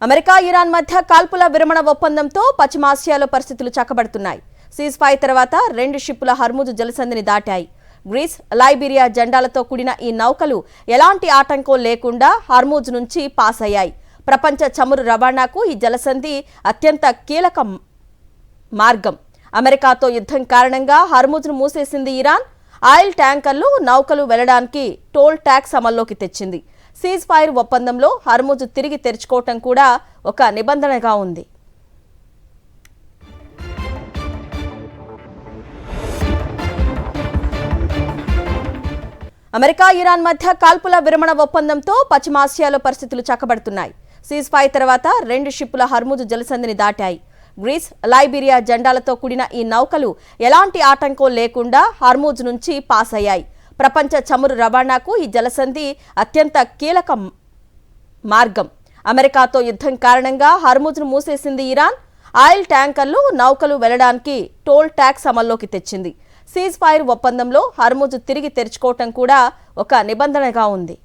America Iran మధ్య కాల్పుల విరమణ ఒప్పందంతో పశ్చిమాసియాలో పరిస్థితులు చక్కబడుతున్నాయి. సీజ్ ఫైర్ తర్వాత 2 షిప్పుల హర్ముజ్ జలసంధిని దాటాయి. గ్రీస్, లైబీరియా జెండాలతో కూడిన ఈ నౌకలు ఎలాంటి ఆటంకం లేకుండా హర్ముజ్ నుంచి పాస్ అయ్యాయి. ప్రపంచ చమురు రవాణాకు ఈ జలసంధి అత్యంత కీలక మార్గం. అమెరికాతో యుద్ధం కారణంగా హర్ముజ్ను మూసేసింది ఇరాన్. ఆయిల్ ట్యాంకర్లు, నౌకలు వెళ్లడానికి టోల్ ట్యాక్స్ అమల్లోకి తెచ్చింది. సీజ్ ఫైర్ ఒప్పందంలో హర్ముజ్ తిరిగి తెరుచుకోవటం కూడా ఒక నిబంధనగా ఉంది. అమెరికా ఇరాన్ మధ్య కాల్పుల విరమణ ఒప్పందంతో పశ్చిమాసియాలో పరిస్థితులు చక్కబడుతున్నాయి. సీజ్ ఫైర్ తర్వాత 2 షిప్పుల హర్ముజ్ జలసంధిని దాటాయి. గ్రీస్, లైబీరియా జెండాలతో కూడిన ఈ నౌకలు ఎలాంటి ఆటంకం లేకుండా హర్ముజ్ నుంచి పాస్ అయ్యాయి. ప్రపంచ చమురు రవాణాకు ఈ జలసంధి అత్యంత కీలక మార్గం. అమెరికాతో యుద్ధం కారణంగా హర్ముజ్ను మూసేసింది ఇరాన్. ఆయిల్ ట్యాంకర్లు, నౌకలు వెళ్లడానికి టోల్ ట్యాక్స్ అమల్లోకి తెచ్చింది. సీజ్ ఫైర్ ఒప్పందంలో హర్ముజ్ తిరిగి తెరుచుకోవటం కూడా ఒక నిబంధనగా ఉంది.